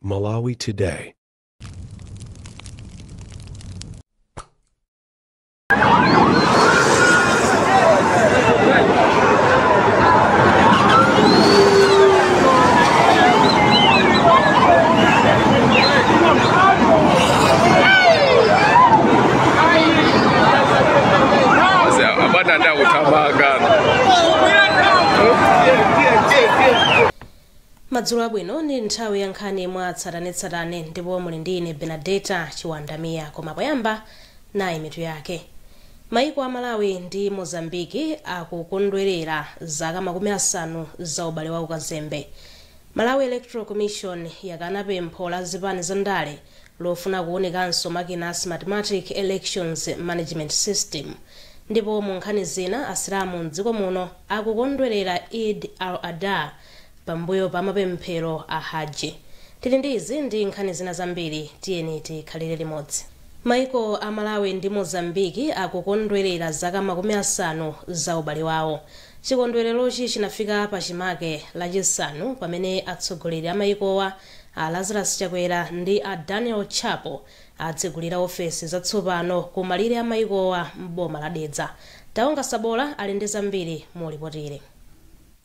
Malawi Today. Madzulo abwino ndi nthawi ya nkhani mwa tsatanetsatane ndipo muli ndine Benedetta Chiwandamia koma poyamba nayi mitu yake. Maiko a Malawi ndi Mozambiki akukondwerera zaka makumi asanu za ubale wa ukazembe. Malawi Electoral Commission yakana pempho la zipani zandale lofuna kuonekanso makina a Smartmatic Elections Management System. Ndipo mu nkhani zina asilamu mdziko muno akukondwerera Eid al-Adha pambuyo pa mapemphero a Haji. Tili ndizi ndi nkhani zina zambiri, tiyeni tikhalire limodzi. Maiko a Malawi ndi Mozambiki akukondwerera zaka makumi asanu za ubale wawo. Chikondwererochi chinafika pa chimake lachisanu pamene atsogoleri a maikowa a Lazarus Chakwera ndi a Daniel Chapo atsegulira ofesi zatsopano ku malire a maikowa m'boma la Dedza. Taonga Sabola ali ndi zambiri mulipotire.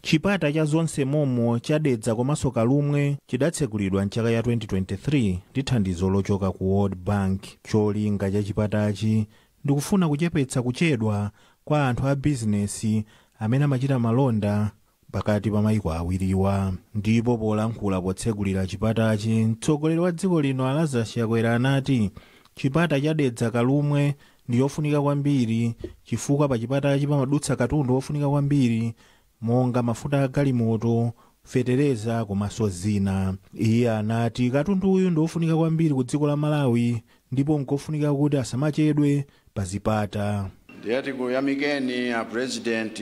Chipata cha zonse momo chadedza komanso kalumwe chidatsegulidwa mchaka ya 2023 ndi thandizo lochoka ku World Bank. Cholinga cha chipatachi ndikufuna kuchepetsa kuchedwa kwa anthu a bizinesi amene amachita malonda pakati pa maiko awiriwa. Ndipo polankhula potsegulira chipatachi, mtsogoleri wa dziko lino Lazarus Chakwera anati chipata chadedza kalumwe ndi yofunika kwambiri chifukwa pa chipatachi pamadutsa katundu ofunika kwambiri monga mafuta a galimoto, fetereza komanso zina. Iye anati katundu uyu ndiofunika kwambiri ku dziko la Malawi ndipo nkofunika kuti asamachedwe pa zipata. Ndiyati kuyamikeni a president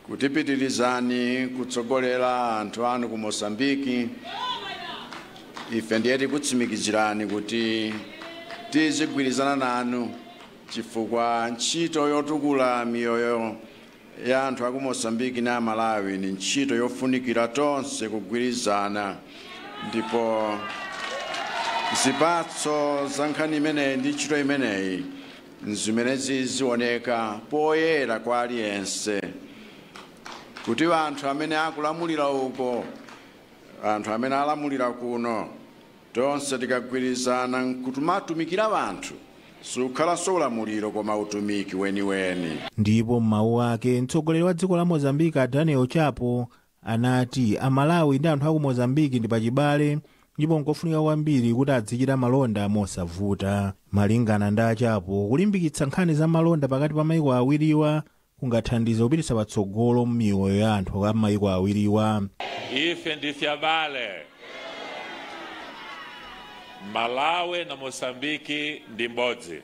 kutipitirizani kutsogolera anthu anu ku Mozambiki. Ife ndiyati kutsimikizirani kuti tizigwirizana nanu chifukwa ntchito yotukula miyoyo ya anthu aku Mozambiki na Malawi ni ntchito yofunikira tonse kugwirizana, ndipo zipatso za nkhani imeneyi ndi ntchito imeneyi zimenezi zioneka poyera kwa aliyense kuti anthu amene akulamulira uko, anthu amene alamulira kuno, tonse tikagwirizana kutumatumikira anthu sukhala ulamuliro koma utumiki weniweni. Ndipo m'mawu ake mtsogoleri wa dziko la Mozambiki a Daniel Chapo anati Amalawi ndi anthu aku Mozambiki ndi pachibale ndipo nkofunika kwambiri kuti adzichita malonda mosavuta. Malingana ndi Chapo, kulimbikitsa nkhani za malonda pakati pa maiko awiriwa kungathandiza kupititsa patsogolo miyoyo ya anthu a maiko awiriwa. Ife ndife abale. Malawi na Mozambiki ndi mbodzi.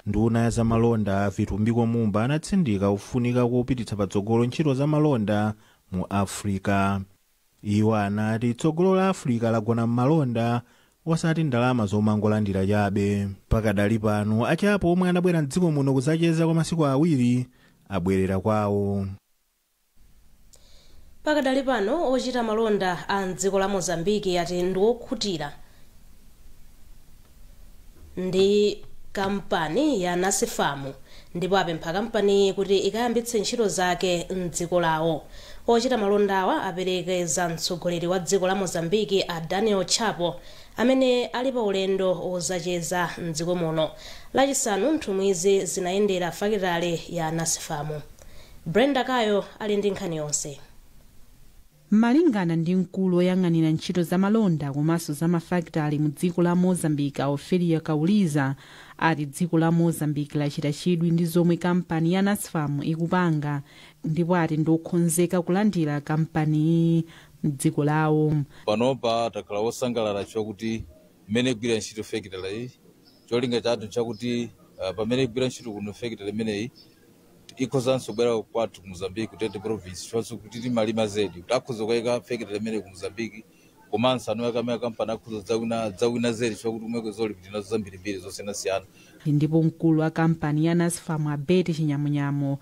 Nduna ya za malonda Vitumbiko Mumba anatsindika kufunika kupititsa patsogolo ntchito za malonda mu Africa. Iwo anati tsogolo la Africa lagona m'malonda osati ndalama zomangolandira chabe. Pakadali pano Achapo omwe anabwera mdziko muno kuzacheza kwa masiku awiri abwerera kwawo. Pakadali pano ochita malonda a mdziko la Mozambiki ati ndi okhutira ndi kampani ya Nasifamu ndipo apempha kampani kuti ikayambitse ntchito zake mdziko lawo. Ochita malondawa aperekeza mtsogoleri wa dziko la Mozambiki a Daniel Chapo amene ali pa ulendo ozacheza mdziko muno. Lachisanu nthumwizi zinayendera fakitale ya Nasifamu. Brenda Kayo ali ndi nkhani yonse. Malingana ndi mkulu woyang'anira ntchito za malonda komanso za mafakitale mu dziko la Mozambiki Ofelia Kauliza ati dziko la Mozambiki lachita chidwi ndi zomwe kampani ya Nasifamu ikupanga ndipo ati ndiokhonzeka kulandira kampani mdziko lawo. Panopa takhala wosangalala chokuti mmene igwira ntchito fakitale iyi cholinga chathu chakuti pamene igwira ntchito kuno fakitale imeneyi ikhozanso bwera kwathu ku Mozambiki kutete province chonse kuti timalima zedi kuti akhoza kuyika fakitale imene ku Mozambiki komanso anu akamaya kampani akhoza zawina zedi chokuti umweko zolipiti nazo zambirimbiri zosiyanasiyana. Ndipo mkulu wa kampani ya Nasifamu Abeti Chinyamunyamo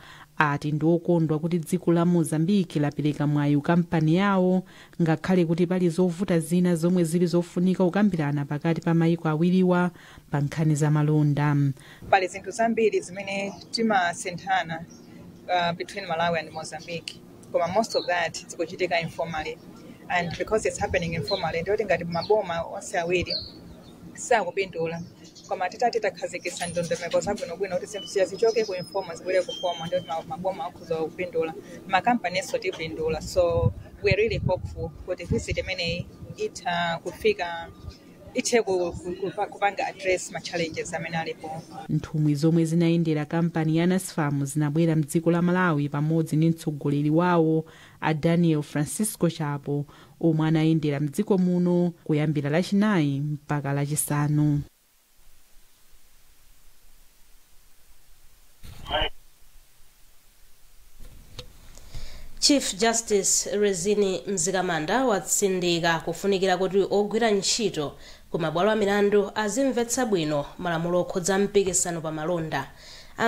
ati ndi okondwa kuti dziko la mozambiki lapereka mwayi kampani yawo ngakhale kuti pali zovuta zina zomwe zili zofunika kukambirana pakati pa mayiko awiriwa pa nkhani za malonda. Pali zinthu zambiri zimene timasenthana between Malawi and Mozambique, koma most of that zikuchitika informally, and because it's happening informally ndoti ngati maboma onse awiri sakupindula koma titati takhazikitsa ndondomeko zabwinobwino kuti zinthu sizichoke ku informal zibwere ku formal ndoti maboma akhuza kupindula, makampaniso tipindula. So we're really hopeful kuti visit imeneyi kufika ithe kupanga address ma challenges amene alipo. Nthumwi zomwe zinayendera kampani ya Nasfam zinabwera mdziko la Malawi pamodzi ndi mtsogoleri wawo a Daniel Francisco Chapo omwe anayendera mdziko muno kuyambira lachinayi mpaka lachisanu. Chief Justice Rezini Mzikamanda watsindika kufunikira kuti ogwira ntchito ku mabwalo a milandu azimvetsa bwino malamulo okhudza mpikisano pa malonda.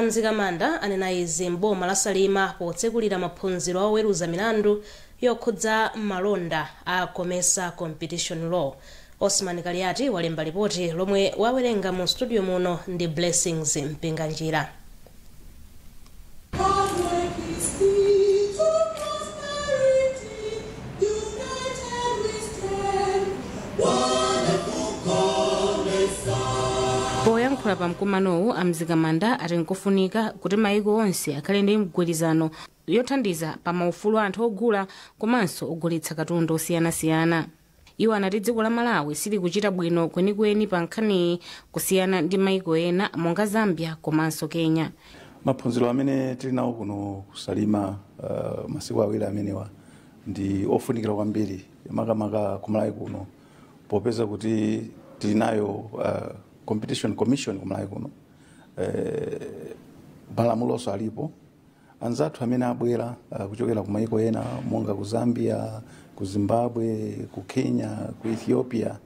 Mzikamanda anena izi m'boma la Salima potsekulira maphunziro a oweruza milandu yokhudza malonda a Comesa Competition Law. Osman Kaliati walemba ripoti lomwe wawerenga mu studio muno ndi Blessings Mpinganjira. Poyankhula pa mkumanowu Mzikamanda ati nkofunika kuti mayiko onse akhale ndi mgwirizano yothandiza pa maufulu anthu ogula komanso ogulitsa katundu osiyanasiyana. Iwo anati dziko la Malawi sili kuchita bwino kwenikweni pa nkhani kusiyana ndi mayiko ena monga Zambia komanso Kenya. Maphunziro amene tili nawo kuno kusalima masiku awiri amenewa ndi ofunikira kwambiri makamaka ku Malawi kuno popeza kuti tili nayo Competition Commission ku Malawi kuno. Malamuloso alipo anzathu amene abwera kuchokera ku mayiko ena monga ku Zambia, ku Zimbabwe, ku Kenya, ku Ethiopia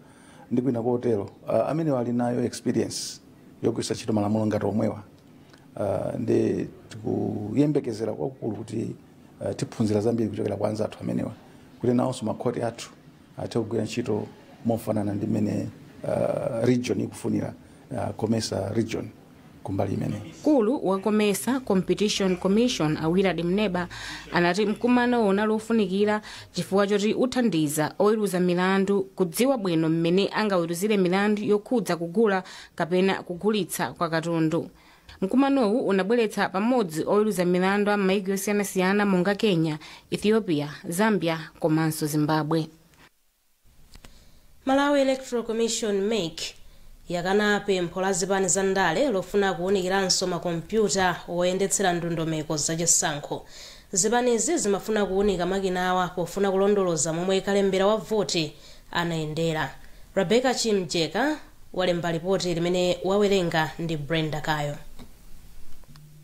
ndi kwina kotero amene wali nayo experience yogwiritsa ntchito malamulo ngati omwewa. Ndi tikuyembekezera kwakukulu kuti tiphunzira zambiri kuchokera kwa anzathu amenewa kuti nawonso makhoti athu athe kugwira ntchito mofanana ndi mmene region ikufunira Comesa region kumbali imene. Mkulu wa Comesa Competition Commission Willard Mneba anati mkumano unali ofunikira chifukwa choti uthandiza oweruza milandu kudziwa bwino mmene angaweruzire milandu yokhudza kugula kapena kugulitsa kwa katundu. Mkumanowu unabweretsa pamodzi oweruza milandu a mayiko osiyanasiyana monga Kenya, Ethiopia, Zambia komanso Zimbabwe. Malawi Electoral Commission MEC yakana pempho la zipani za ndale lofuna kuwunikiranso makompyuta oyendetsera ndondomeko zachisankho. Zipanizi zimafuna kuwunika makina awa pofuna kulondoloza momwe kalembera wa voti anayendera. Rebecca Chimjeka walemba ripoti limene wawerenga ndi Brenda Kayo.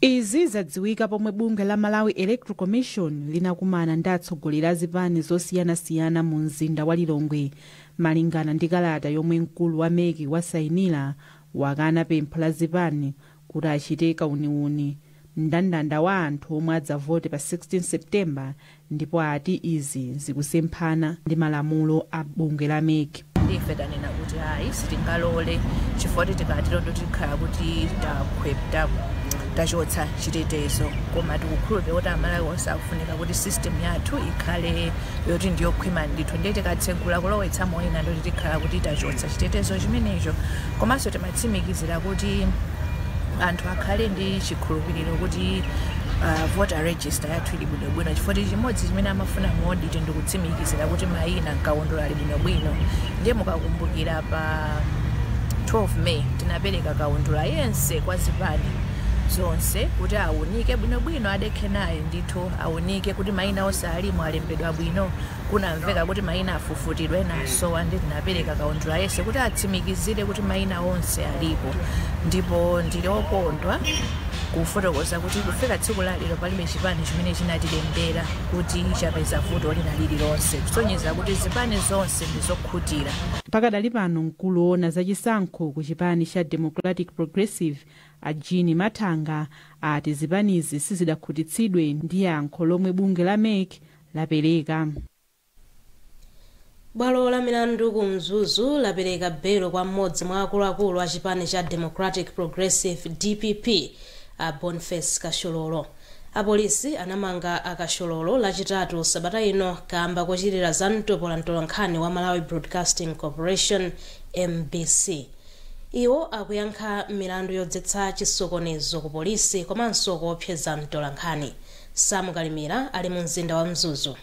Izi zadziwika pomwe bungwe la Malawi Electoral Commission linakumana ndi atsogoleri a zipani zosiyanasiyana mu mzinda wa Lilongwe malingana ndi kalata yomwe mkulu wa MEC wasayinira wakana pempho la zipani kuti achite kauniuni mndandanda wa anthu omwe adzavote pa 16 September ndipo ati izi zikusemphana ndi malamulo a bungwe la MEC. Ife tanena kuti hayi sitingalole chifukwa tikatero tikhala kuti tachotsa chitetezo koma tikukhulupirira kuti Amalawi onse akufunika kuti system yathu ikhale yoti ndiyokhwima ndithu ndiye tikatsegula kulowetsa moyina ndoti tikhala kuti tachotsa chitetezo chimenecho komanso timatsimikizira kuti anthu akhale ndi chikhulupiriro kuti voter register yathu ili bwinobwino chifukwa chimodzi chimene amafuna moditi ndikutsimikizira kuti mayina kaundula ali bwinobwino. Ndiye mukakumbukira pa 12 May tinapereka kaundula yense kwa zipani zonse kuti awunike bwinobwino adekhe naye ndithu awunike kuti mayina onse alimo alembedwa bwino kunamveka kuti mayina afufutidwe naso ande tinapereka kaundula yense kuti atsimikizire kuti mayina onse alipo ndipo ndili okondwa kufotokoza kuti kufika tsiku la lero palibe chipani chimene chinatilembera kuti chapeza vuto lina lililonse, kusonyeza kuti zipani zonse ndizokhutira. Pakadali pano mkulu woona zachisankho ku chipani cha Democratic Progressive a Jean Matanga ati zipanizi sizidakhutitsidwe ndi yankho lomwe bungwe la MEC lapereka. Bwalo la milandu ku Mzuzu lapereka belo kwa mmodzi mwa akuluakulu a chipani cha Democratic Progressive DPP a Boniface Kashololo. Apolisi anamanga akashololo lachitatu sabata ino kamba kochitira za mtopolantolankhani wa Malawi Broadcasting Corporation MBC. Iwo akuyankha milandu yodzetsa chisokonezo ku polisi komanso kuopseza mtolankhani. Samu Kalimira ali mu mzinda wa Mzuzu.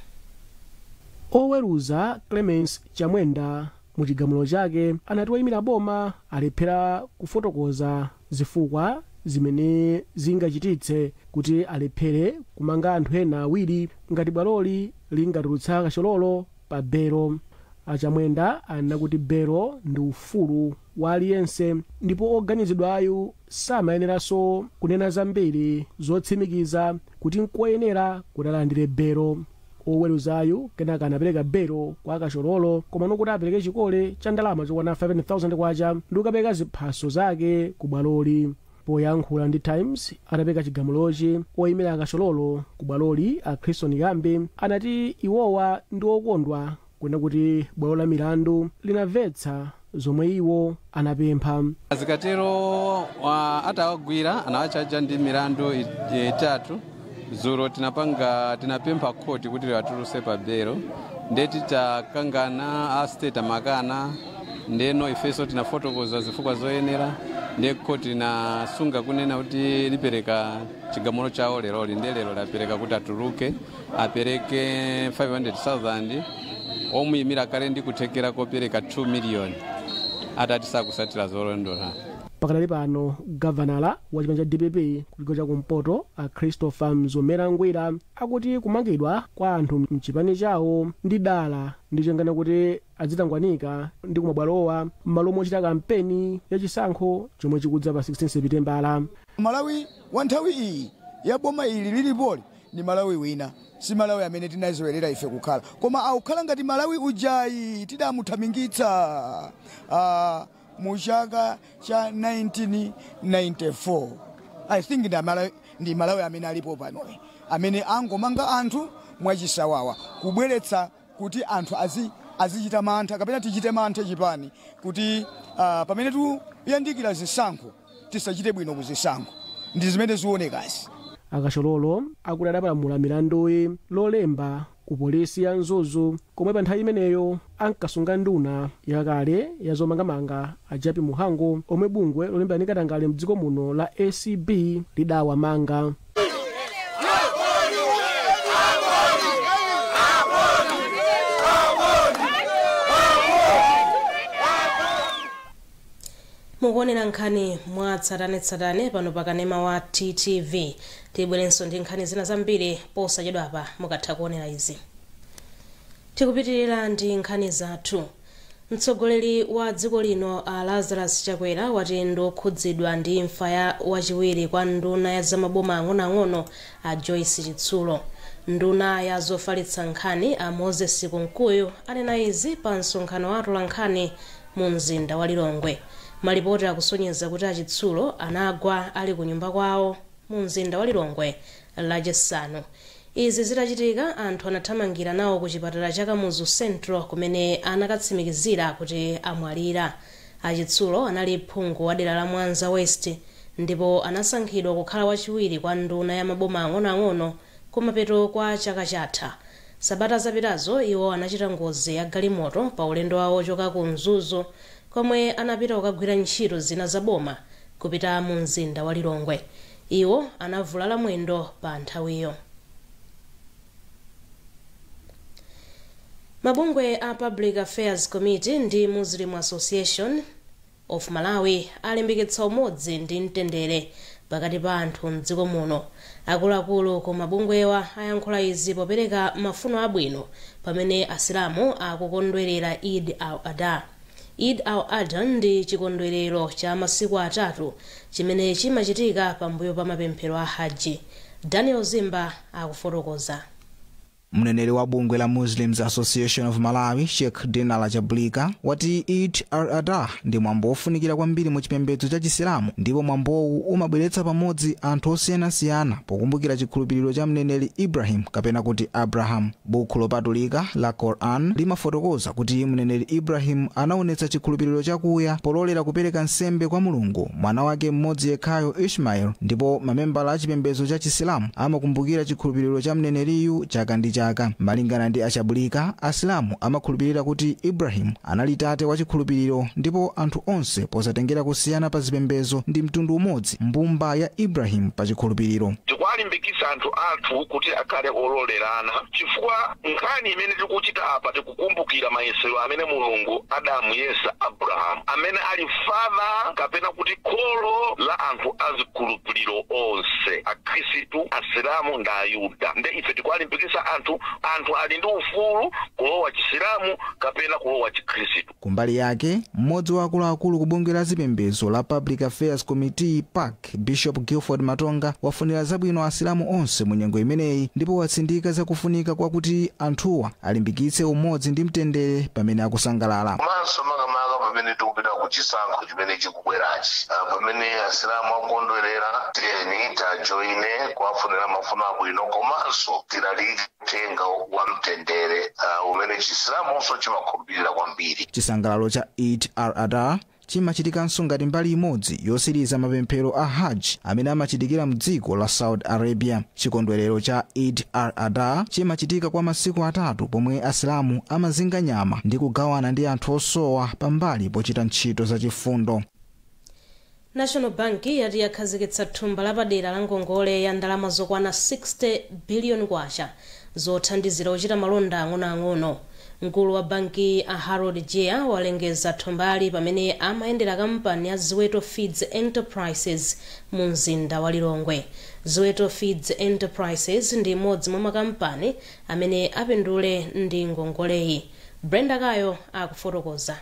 Oweruza Clemens Chamwenda mu chigamulo chake anati woyimira boma alephera kufotokoza zifukwa zimene zingachititse kuti alephere kumanga anthu ena awiri ngati bwaloli lingatulutsa Kashololo pa belo. Achamwenda anena kuti belo ndi ufulu wa aliyense ndipo oganizidwayo samayeneranso kunena zambiri zotsimikiza kuti nkoyenera kuti alandire belo. Oweruzayo kenaka anapereka belo kwa Kashololo koma nokuti apereke chikole cha ndalama zokwana 5,000 kwacha ndi kukapereka ziphaso zake ku bwaloli. Poyankhula ndi Times anapereka chigamulochi oyimira Kashololo ku bwaloli a Christon Yambe anati iwowa ndi okondwa kwena kuti bwalo la milandu linamvetsa zomwe iwo anapempha. Azikatero atawagwira anawachaja ndi milandu itatu. Zuro tinapempha koti kuti atuluse pa belo ndeti takangana a state makana ndeno ifeso tinafotokoza zifukwa zoyenera ndi koti nasunga kunena kuti lipereka chigamulo chawo lero lero lapereka kuti atuluke apereke 500,000 omuyimira kale ndi kuthekera kopereka 2 million atati sakusatira zolondola. Pakadali pano gavanala wa chipani cha DPP kuliko cha kumpoto a Christopher Mzomera Ngwira akuti kumangidwa kwa anthu mchipani chawo ndi dala ndi chengana kuti adzitangwanika ndi kumabwalowa m'malo mochita kampeni ya chisankho chomwe chikudza pa 16 Seputembala. Malawi wa nthawi iyi ya boma ili lilipoli ni Malawi wina, si Malawi amene tinaziwerera ife kukhala, koma akukhala ngati Malawi ujayi tidamuthamangitsa mu chaka cha 1994. I think ndi Malawi amene alipo pano amene angomanga anthu mwachisawawa kubweretsa kuti anthu azichita mantha kapena tichite mantha chipani kuti pamene tuyandikira zisankho tisachite bwino kuzisankho. Ndi zimene zionekazi. Akashololo akuti adapalamula milandu lolemba ku polisi ya Mzuzu komwe pa nthawi imeneyo ankasunga nduna yakale ya zomangamanga a Japi Muhango omwe bungwe lolemba nikatangale mdziko muno la ACB lidawamanga. Mukuonera nkhani mwatsatanetsatane pano pakanema wa TTV. Tibwerenso ndi nkhani zina zambiri posachedwa apa mukatha kuonera izi. Tikupitirira ndi nkhani zathu. Mtsogoleri wa dziko lino a Lazarus Chakwera wati ndokhudzidwa ndi imfa ya wachiwiri kwa nduna ya zamaboma ang'onoang'ono a Joyce Chitsulo. Nduna ya zofalitsa nkhani a Moses Kunkuyu anena izi pa msonkhano wa atolankhani mu mzinda wa Lilongwe. Malipoti akusonyeza kuti Achitsulo anagwa ali ku nyumba kwawo mu mzinda wa Lilongwe lachisanu. Izi zitachitika anthu anathamangira nawo ku chipatala cha Kamuzu Central kumene anakatsimikizira kuti amwalira. Achitsulo anali phungu wa dera la Mwanza West ndipo anasankhidwa kukhala wachiwiri kwa nduna ya maboma ang'onoang'ono kumapeto kwa chaka chatha. Sabata zapitazo iwo anachita ngozi ya galimoto pa ulendo wawo ochoka ku Mzuzu komwe anapita kukagwira ntchito zina za boma kupita mu mzinda wa Lilongwe. Iwo anavulala mwendo pa nthawiyo. Mabungwe a Public Affairs Committee ndi Muslim Association of Malawi alimbikitsa umodzi ndi mtendere pakati pa anthu mdziko muno. Akuluakulu ku mabungwewa ayankhula izi popereka mafuno abwino pamene Asilamu akukondwerera Eid al-Adha. Eid al-Adha ndi chikondwerero cha masiku atatu chimene chimachitika pambuyo pa mapemphero a haji. Daniel Zimba akufotokoza. Mneneri wa bungwe la Muslims Association of Malawi, Sheikh Dinala Jablika, wati Eid al-Adha ndi mwambo ofunikira kwambiri mu chipembedzo cha Chisilamu, ndipo mwambowu umabweretsa pamodzi anthu osiyanasiyana pokumbukira chikhulupiriro cha mneneri Ibrahim kapena kuti Abraham. Buku lopatulika la Quran limafotokoza kuti mneneri Ibrahim anaonetsa chikhulupiriro chakuya pololera kupereka nsembe kwa Mulungu mwana wake mmodzi yekhayo Ishmael, ndipo mamembala a chipembedzo cha Chisilamu amakumbukira chikhulupiriro cha mneneriyu chaka ndi chaka. Malingana ndi Ajablika, Asilamu amakhulupirira kuti Ibrahim anali tate wa chikhulupiriro, ndipo anthu onse posatengera kusiyana pa zipembedzo ndi mtundu umodzi mbumba ya Ibrahim pa chikhulupiriro. Tikulimbikitsa anthu athu kuti akhale ololerana chifukwa nkhani imene tikuchita apa tikukumbukira mayesero amene Mulungu adamuyesa Abraham, amene ali father kapena kuti kholo la anthu azikhulupiriro onse, Akhristu, Asilamu ndi Ayuda. Nde ife tikulimbikitsa anthu ali ndi ufulu kulowa Chisilamu kapena kulowa Chikhristu. Kumbali yake, mmodzi wa akuluakulu kubungwe zipembedzo la Public Affairs Committee PAC, Bishop Guilford Matonga, wafunira zabwino Asilamu onse mu nyengo imeneyi, ndipo watsindika zakufunika kwakuti anthuwa alimbikitse umodzi ndi mtendere pamene akusangalala. Komanso makamaka pamene tikupita kuchisankho chimene chikubwerachi, pamene Asilamu akondwerera tiyeni tajoine kuwafunira mafuno abwino, komanso tilalike tenga wa mtendere umene Chisilamu onso chimakhulupirira kwambiri. Chisangalalo cha Eid al-Adha chimachitikanso ngati mbali imodzi yosiriza mapemphero a Hajj amene amachitikira mdziko la Saudi Arabia. Chikondwerero cha Eid al-Adha chimachitika kwa masiku atatu, pomwe Asilamu amazinga nyama ndi kugawana ndi anthu osowa pambali pochita ntchito zachifundo. National Bank yati yakhazikitsa thumba lapadera la ngongole ya ndalama zokwana 60 billion kwacha zothandizira ochita malonda ang'onoang'ono. Mkulu wa banki a Harold Jia walengeza thumbali pamene amayendera kampani ya Ziweto Feeds Enterprises mu mzinda wa Lilongwe. Ziweto Feeds Enterprises ndi imodzi mwa makampani amene apindule ndi ngongoleyi. Brenda Kayo akufotokoza.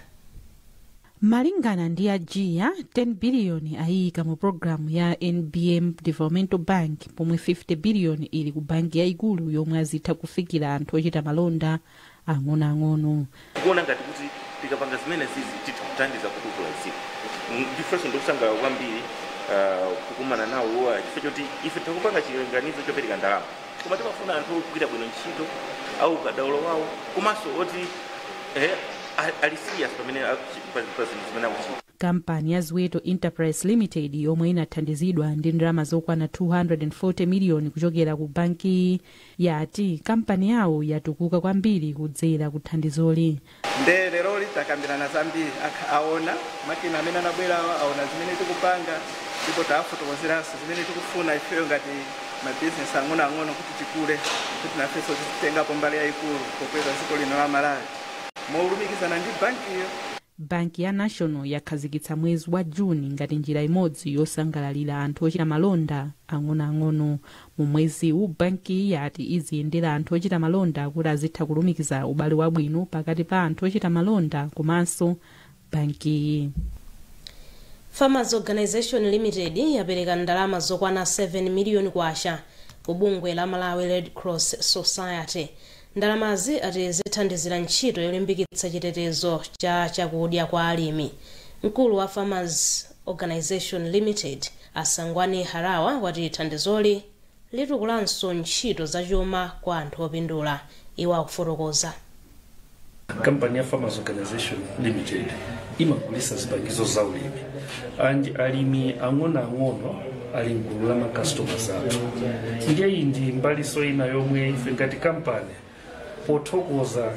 Malingana ndi Ajia, 10 biliyoni ayika mu programu ya NBM Developmental Bank, pomwe 50 biliyoni ili ku banki yaikulu yomwe azitha kufikira anthu ochita malonda ang'onoang'ono. Kuona ngati kuti tikapanga zimene zizi tithandiza kutukula dziko. Ndifenso ndikusangalala kwambiri kukumana nawo chifukwa choti ife tikupanga chilinganizo chopereka ndalama, koma timafuna anthu ogwira bwino ntchito au kadaulo wawo komanso oti alisiya pamene zimene akuchita. Kampani ya Ziweto Enterprise Limited yomwe inathandizidwa ndi ndalama zokwana 240 miliyoni kuchokera ku banki yati kampani yawo yatukuka kwambiri kudzera ku thandizoli. Lero litakambirana zambiri aona makina amene anabwera aona zimene tikupanga, ndipo tafotokozeranso zimene tikufuna ifeyo ngati mabizinesi ang'onoang'ono kuti tikule, kuti nafenso titengapo mbali yayikulu pokweza dziko lino la Malawi molumikizana ndi bankiyo. Banki ya National yakhazikitsa mwezi wa Juni ngati njira imodzi yosangalalira anthu ochita malonda ang'onoang'ono. Mu mwezi u banki yati iziyendera anthu ochita malonda kuti azitha kulumikiza ubale wabwino pakati pa anthu ochita malonda komanso banki. Farmers Organization Limited yapereka ndalama zokwana 7 miliyoni kwacha ku bungwe la Malawi Red Cross Society. Ndalamazi ati zithandizira ntchito yolimbikitsa chitetezo cha chakudya kwa alimi. Mkulu wa Farmers Organization Limited Asangwani Harawa wati thandizoli litukulanso ntchito zachuma kwa anthu opindula. Iwo akufotokoza. Kampani ya Farmers Organization Limited imagulitsa zipangizo za ulimi. Alimi ang'onoang'ono ali mgulu la makastomers athu. Ndiye ndi mbaliso ina yomwe ife ngati kampani pothokoza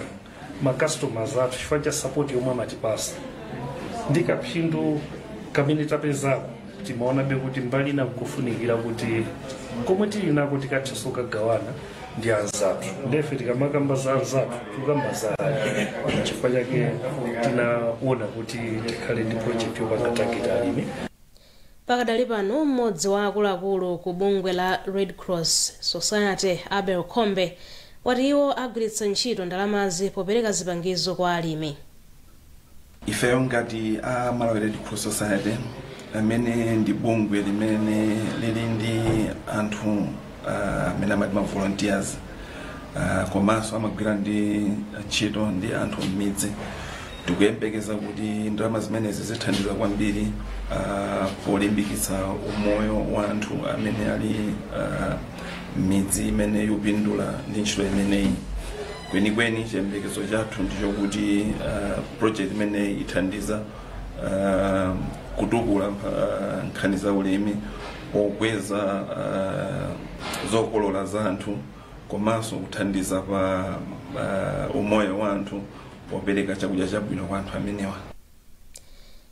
makastomers athu chifukwa cha support yomwe amatipasa. Ndi kaphindu kamene tapezako timaonabe kuti mbali na kufunikira kuti komwe tili nako tikathenso kagawana ndi anzathu. Ndefe tikamakamba za anzathu tukamba za chifukwa chake tinaona kuti tikhale ndi project yopanga target alimi. Pakadali pano mmodzi wa akuluakulu ku bungwe la Red Cross Society Abel Kombe wati iwo agwiritsa ntchito ndalamazi popereka zipangizo kwa alimi. Ifeyo ngati a Malawi Red Cross Society amene ndi bungwe limene lili ndi anthu amene amati ma volunteers komanso amagwira ndi ntchito ndi anthu m'midzi. Tikuyembekeza kuti ndalama zimenezi zithandiza kwambiri polimbikitsa umoyo wa anthu amene ali m'midzi imene yopindula ndi ntchito imeneyi. Kwenikweni chiyembekezo chathu ndicho kuti project imeneyi ithandiza kutukula nkhani za ulimi, pokweza zokolola za anthu, komanso kuthandiza pa umoyo wa anthu, popereka chakudya chabwino kwa anthu amenewa.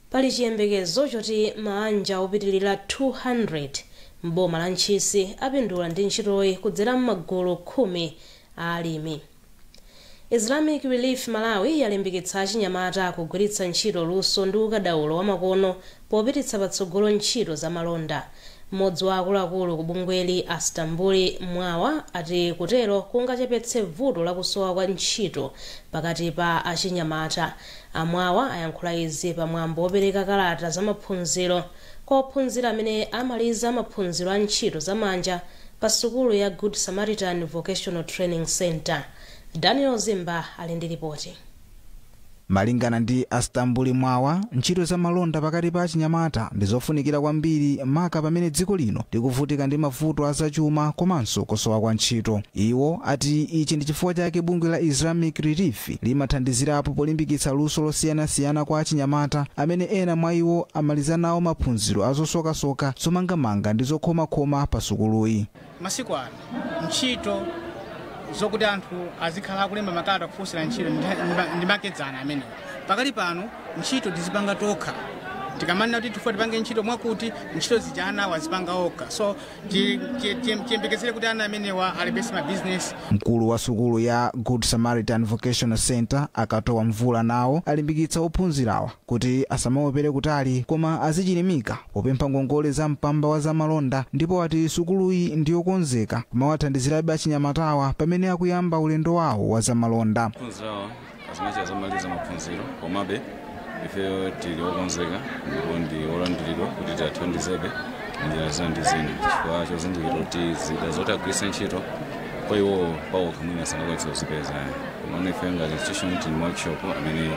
Pali chiyembekezo choti maanja opitilira 200 m'boma la Ntchisi apindula ndi ntchitoyi kudzera m'magulu 10 a alimi. Islamic Relief Malawi yalimbikitsa achinyamata kugwiritsa ntchito luso ndi ukadaulo wa makono popititsa patsogolo ntchito za malonda. Mmodzi wa akuluakulu ku bungweli Astambuli Mwawa ati kutero kungachepetse vuto la kusowa kwa ntchito pakati pa achinyamata. Amwawa ayankhula izi pamwambo wopereka kalata za maphunziro kwa ophunzira amene amaliza maphunziro a ntchito za manja pa sukulu ya Good Samaritan Vocational Training Center. Daniel Zimba ali ndi ripoti. Malingana ndi Astambuli Mwawa, ntchito za malonda pakati pa achinyamata ndi zofunikira kwambiri maka pamene dziko lino likuvutika ndi mavuto azachuma komanso kusowa kwa ntchito. Iwo ati ichi ndi chifukwa chake bungwe la Islamic Relief limathandizirapo polimbikitsa luso losiyanasiyana kwa achinyamata amene ena mwa iwo amaliza nawo maphunziro azosokasoka zomangamanga ndi zokhomakhoma pa sukuluyi. Masiku ano ntchito zokuti anthu azikhala akulemba makalata kufunsira ntchito ndi makedzana amene pakali pano ntchito tizipanga tokha. Tikamanena kuti tifuna tipange ntchito mwakuti ntchito zija ana wazipanga okha, so tiyembekezere kuti ana amenewa alibese ma business. Mkulu wa sukulu ya Good Samaritan Vocational Center Akatowa Mvula nawo alimbikitsa ophunzirawa kuti asamaopere kutali koma azichilimika popempha ngongole za mpamba wa zamalonda, ndipo ati sukuluyi ndiyokonzeka kumawathandizirabe achinyamatawa pamene akuyamba ulendo wawo wa zamalonda. Ophunzirawa azimacha zamaliza maphunziro komabe ife tili okonzeka ndipo ndi olandiridwa kuti tithandizebe njira zina ndi zina chifukwa chozindikira kuti zida zoti agwiritse ntchito kwa iwo pawo kamwina sanakwanitsa kuzipeza. Komano ife ngati institution tili workshop amene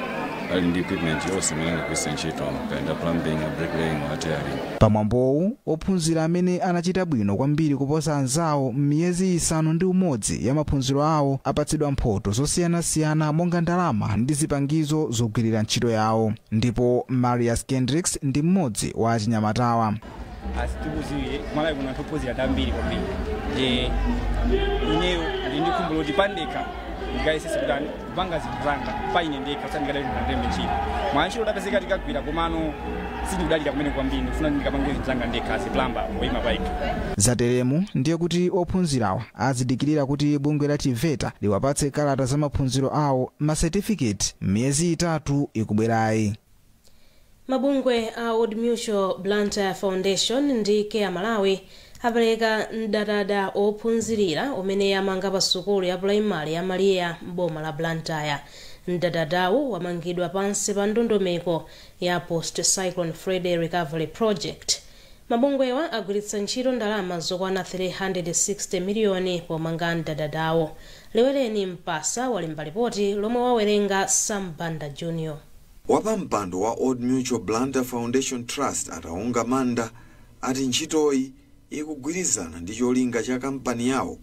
ali ndi equipment yonse imene angagwiritse ntchito kaenda plumbing, bricklaying, watering. Pamwambowu ophunzira amene anachita bwino kwambiri kuposa anzawo m'miyezi 6 ya maphunziro awo apatsidwa mphoto zosiyanasiyana monga ndalama ndi zipangizo zogwirira ntchito yawo. Ndipo Marius Kendricks ndi mmodzi wa achinyamatawa. Asitukuziwe Malawi kuna tophunzira tambiri kwambiri. Ineyo ndikumbula kuti pandeka ndikayesesa kuti kupanga zinthu zanga paine ndekha usati ndikadali ndandeme ntchito. Mwantchito tapezeka tikagwira komano sindikudalira kumene kwambiri ndifuna ndikapange zinthu zanga ndekha asi plumber woyima paika. Zateremu ndiye kuti ophunzirawa azidikirira kuti bungwe la TVETA liwapatse kalata za maphunziro awo ma-certificate m'miyezi 3 ikubwerayi. Mabungwe a Old Mutual Blantyre Foundation ndi Care Malawi apereka mdadada ophunzirira umene amanga pa sukulu ya primary ya Maria m'boma la Blantyre. Mdadadawu wamangidwa pansi pa ndondomeko ya Post Cyclone Freddy Recovery Project. Mabungwewa agwiritsa ntchito ndalama zokwana 360 miliyoni pomanga mdadadawo. Leweleni Mpasa walemba ripoti lomwe wawerenga Sam Banda Jr. Wapampando wa Old Mutual Blantyre Foundation Trust ataonga manda ati ntchitoyi ikugwirizana ndi cholinga cha kampani yawo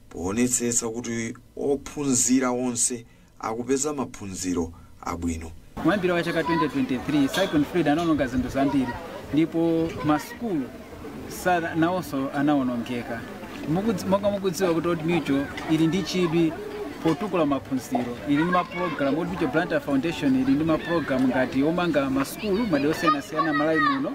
poonetsetsa kuti ophunzira onse akupeza maphunziro abwino. Mwambiro wa chaka 2023 Cyclone Freddy anaononga zinthu zambiri ndipo masukulu nawonso anaonongeka. Mukudziwa kuti Old Mutual ili ndi chidwi potukula maphunziro, ili ndi maprogram. Old Mutual Blantyre Foundation ili ndi maprogram ngati omanga masukulu madosiyanasiyana Malawi muno,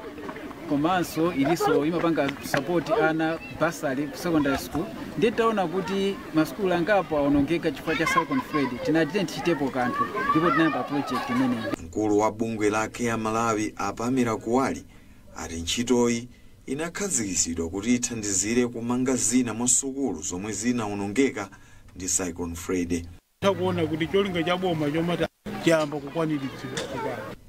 komanso iliso imapanga support ana basali secondary school. Nditaona kuti masukulu angapo aonongeka chifukwa cha Cyclone Freddy, tinatite tichitepo kanthu ndipo tinayamba project imeneyi. Mkulu wa bungwe la Care Malawi Apamira Kuwali ati ntchitoyi inakhazikitsidwa kuti ithandizire kumanga zina mwa sukulu zomwe zinaonongeka ndi Cyclone Freddy. Takuona kuti cholinga cha boma chomata chiyamba kukwaniritsidwa.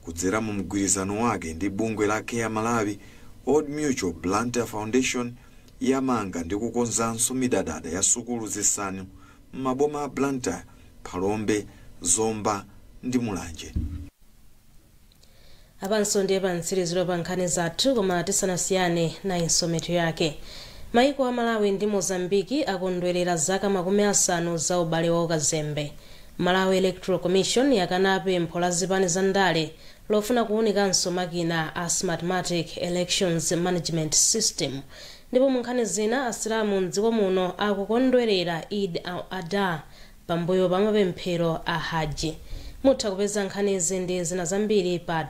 kudzera mu mgwirizano wake ndi bungwe la Care Malawi, Old Mutual Blantyre Foundation yamanga ndi kukonzanso midadada ya sukulu zisanu m'maboma a Blantyre, Phalombe, Zomba ndi Mulanje. Apanso ndiye pantsiriziro pa nkhani zathu, koma tisanasiyane na insometo yake. Maiko a Malawi ndi Mozambiki akondwerera zaka makumi asanu za ubale wa ukazembe. Malawi Electoral Commission yakana pempho la zipani za ndale lofuna kuwunikanso makina a Smartmatic Elections Management System. Ndipo mu nkhani zina asilamu mdziko muno akukondwerera Eid al-Adha pambuyo pa mapemphero a Haji. Mutha kupeza nkhani ndi zina zambiri pa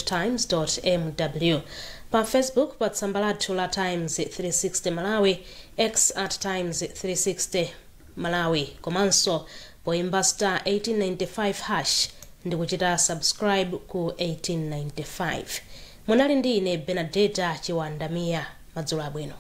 www.times.mw, pa Facebook pa tsamba lathu la Times 360 Malawi, X @Times360 Malawi, komanso poimba star 1895# ndi kuchita subscribe ku 1895. Munali ndi ine Benedetta Chiwandamia. Madzulo abwino.